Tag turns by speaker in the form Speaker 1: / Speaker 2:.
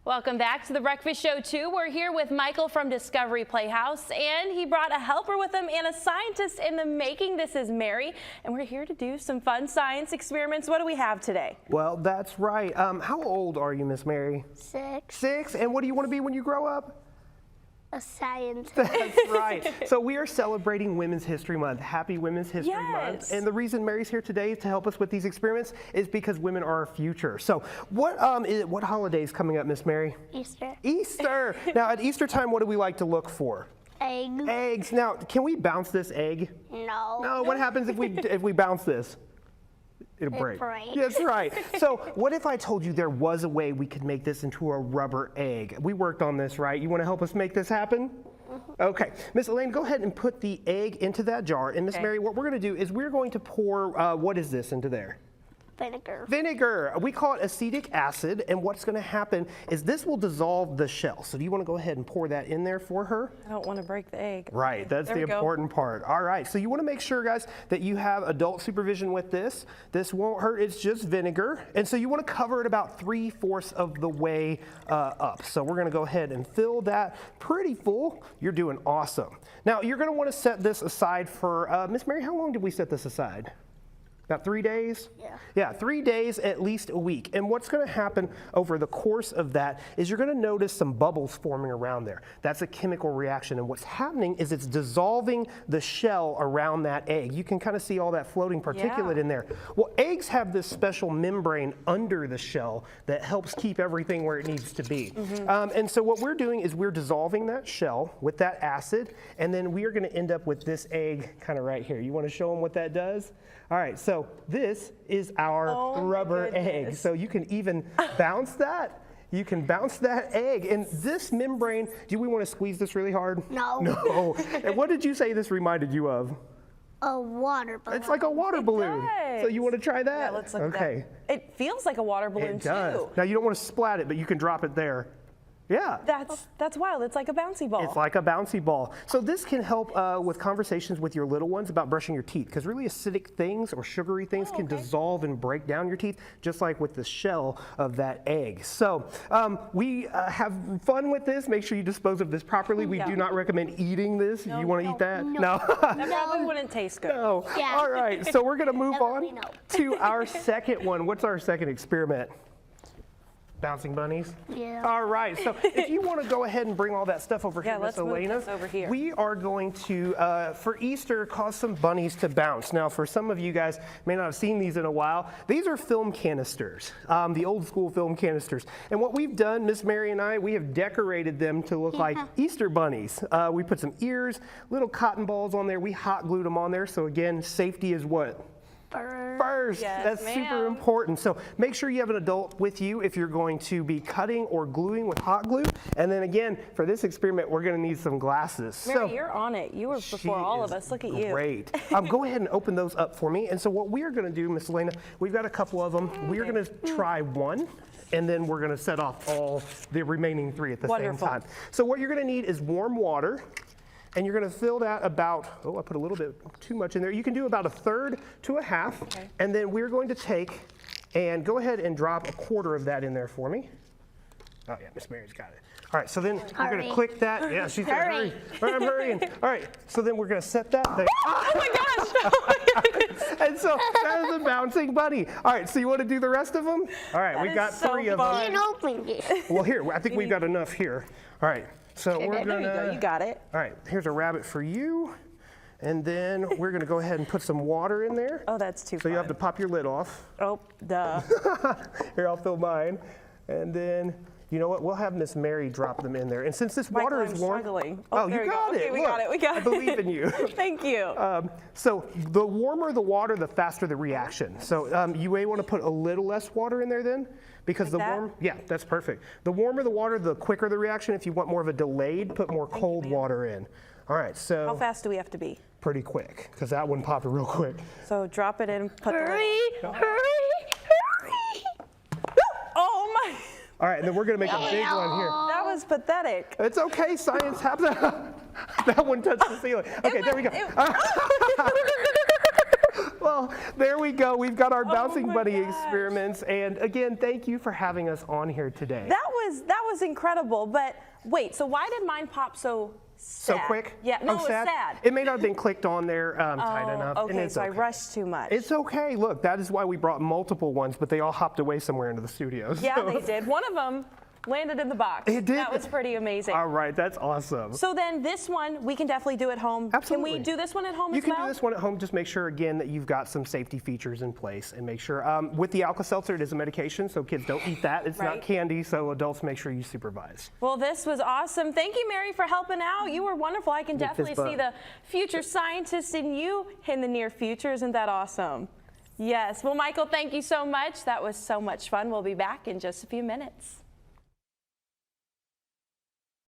Speaker 1: Welcome back to the Breakfast Show 2. We're here with Michael from Discovery Playhouse, and he brought a helper with him and a scientist in the making. This is Mary, and we're here to do some fun science experiments. What do we have today?
Speaker 2: Well, that's right. How old are you, Miss Mary?
Speaker 3: 6.
Speaker 2: 6. And what do you want to be when you grow up?
Speaker 3: A scientist.
Speaker 2: That's right. So we are celebrating Women's History Month. Happy Women's History Month. And the reason Mary's here today to help us with these experiments is because women are our future. So what holiday is coming up, Miss Mary?
Speaker 3: Easter.
Speaker 2: Easter. Now at Easter time, what do we like to look for?
Speaker 3: Egg.
Speaker 2: Eggs. Now, can we bounce this egg?
Speaker 3: No.
Speaker 2: No. What happens if we bounce this? It'll break. That's right. So what if I told you there was a way we could make this into a rubber egg? We worked on this, right? You want to help us make this happen? Okay. Miss Elaine, go ahead and put the egg into that jar. And Miss Mary, what we're going to do is we're going to pour, what is this into there?
Speaker 3: Vinegar.
Speaker 2: Vinegar. We call it acetic acid, and what's going to happen is this will dissolve the shell. So do you want to go ahead and pour that in there for her?
Speaker 1: I don't want to break the egg.
Speaker 2: Right, that's the important part. All right, so you want to make sure, guys, that you have adult supervision with this. This won't hurt, it's just vinegar. And so you want to cover it about 3/4 of the way up. So we're going to go ahead and fill that pretty full. You're doing awesome. Now, you're going to want to set this aside for, Miss Mary, how long did we set this aside? About 3 days?
Speaker 3: Yeah.
Speaker 2: Yeah, 3 days, at least a week. And what's going to happen over the course of that is you're going to notice some bubbles forming around there. That's a chemical reaction. And what's happening is it's dissolving the shell around that egg. You can kind of see all that floating particulate in there. Well, eggs have this special membrane under the shell that helps keep everything where it needs to be. And so what we're doing is we're dissolving that shell with that acid, and then we are going to end up with this egg kind of right here. You want to show them what that does? All right, so this is our rubber egg. So you can even bounce that. You can bounce that egg. And this membrane, do we want to squeeze this really hard?
Speaker 3: No.
Speaker 2: No. And what did you say this reminded you of?
Speaker 3: A water balloon.
Speaker 2: It's like a water balloon.
Speaker 1: Does.
Speaker 2: So you want to try that?
Speaker 1: Yeah, let's look at that. It feels like a water balloon,
Speaker 2: It does.
Speaker 1: too.
Speaker 2: Now you don't want to splat it, but you can drop it there. Yeah.
Speaker 1: That's wild. It's like a bouncy ball.
Speaker 2: It's like a bouncy ball. So this can help with conversations with your little ones about brushing your teeth, because really acidic things or sugary things can dissolve and break down your teeth, just like with the shell of that egg. So we have fun with this. Make sure you dispose of this properly. We do not recommend eating this. You want to eat that? No.
Speaker 1: That probably wouldn't taste good.
Speaker 2: No.
Speaker 3: Yeah.
Speaker 2: All right. So we're going to move on to our second one. What's our second experiment? Bouncing bunnies?
Speaker 3: Yeah.
Speaker 2: All right, so if you want to go ahead and bring all that stuff over here, Miss Elena,
Speaker 1: move this over here.
Speaker 2: We are going to, for Easter, cause some bunnies to bounce. Now, for some of you guys may not have seen these in a while, these are film canisters, the old school film canisters. And what we've done, Miss Mary and I, we have decorated them to look like Easter bunnies. We put some ears, little cotton balls on there. We hot glued them on there. So again, safety is what? First.
Speaker 1: Yes,
Speaker 2: That's super important. So make sure you have an adult with you if you're going to be cutting or gluing with hot glue. And then again, for this experiment, we're going to need some glasses.
Speaker 1: Mary, you're on it. You were before all of us. Look at you.
Speaker 2: Great. Go ahead and open those up for me. And so what we're going to do, Miss Elena, we've got a couple of them. We're going to try one, and then we're going to set off all the remaining 3 at the same time. So what you're going to need is warm water. And you're going to fill that about, I put a little bit too much in there. You can do about 1/3 to 1/2. And then we're going to take and go ahead and drop 1/4 of that in there for me. Oh, yeah, Miss Mary's got it. All right, so then we're going to click that. Yeah, she's going to hurry. All right, I'm hurrying. All right, so then we're going to set that thing.
Speaker 1: Oh, my gosh. Oh, my goodness.
Speaker 2: And so that is a bouncing bunny. All right, so you want to do the rest of them? All right, we got 3 of them.
Speaker 3: You can open it.
Speaker 2: Well, here, I think we've got enough here. All right. So we're
Speaker 1: There you go. You got it.
Speaker 2: All right, here's a rabbit for you. And then we're going to go ahead and put some water in there.
Speaker 1: Oh, that's too fun.
Speaker 2: So you have to pop your lid off.
Speaker 1: Oh, duh.
Speaker 2: Here, I'll fill mine. And then, you know what? We'll have Miss Mary drop them in there. And since this water is warm.
Speaker 1: Struggling.
Speaker 2: Oh, you got it.
Speaker 1: Okay, we got it. We got it.
Speaker 2: I believe in you.
Speaker 1: Thank you.
Speaker 2: So the warmer the water, the faster the reaction. So you may want to put a little less water in there then. Because yeah, that's perfect. The warmer the water, the quicker the reaction. If you want more of a delayed, put more cold water in. All right, so.
Speaker 1: How fast do we have to be?
Speaker 2: Pretty quick, because that one popped real quick.
Speaker 1: So drop it in, put
Speaker 3: Hurry.
Speaker 1: Oh my.
Speaker 2: All right, and then we're gonna make a big one here.
Speaker 1: That was pathetic.
Speaker 2: It's okay, science happens. That one touched the ceiling. Okay, there we go. Well, Well, there we go. We've got our bouncing
Speaker 1: my
Speaker 2: bunny
Speaker 1: gosh.
Speaker 2: experiments. And again, thank you for having us on here today.
Speaker 1: That was incredible. But wait, so why did mine pop so sad?
Speaker 2: So quick?
Speaker 1: Yeah, no,
Speaker 2: Oh,
Speaker 1: it was sad.
Speaker 2: It may not have been clicked on there tight enough. and
Speaker 1: Okay,
Speaker 2: it's
Speaker 1: so I
Speaker 2: okay.
Speaker 1: rushed too much.
Speaker 2: It's okay. Look, that is why we brought multiple ones, but they all hopped away somewhere into the studio.
Speaker 1: Yeah,
Speaker 2: so.
Speaker 1: they did. One of them landed in the box.
Speaker 2: It did.
Speaker 1: That was pretty amazing.
Speaker 2: All right, that's awesome.
Speaker 1: So then this one, we can definitely do at home.
Speaker 2: Absolutely.
Speaker 1: Can we do this one at home
Speaker 2: You
Speaker 1: as
Speaker 2: can
Speaker 1: well?
Speaker 2: do this one at home. Just make sure, again, that you've got some safety features in place, and make sure with the Alka-Seltzer, it is a medication, so kids don't eat that. It's
Speaker 1: Right.
Speaker 2: not candy, so adults make sure you supervise.
Speaker 1: Well, this was awesome. Thank you, Mary, for helping out. You were wonderful. I can
Speaker 2: Big
Speaker 1: definitely
Speaker 2: fist
Speaker 1: see
Speaker 2: bump.
Speaker 1: the future scientist in you in the near future. Isn't that awesome? Yes. Well, Michael, thank you so much. That was so much fun. We'll be back in just a few minutes.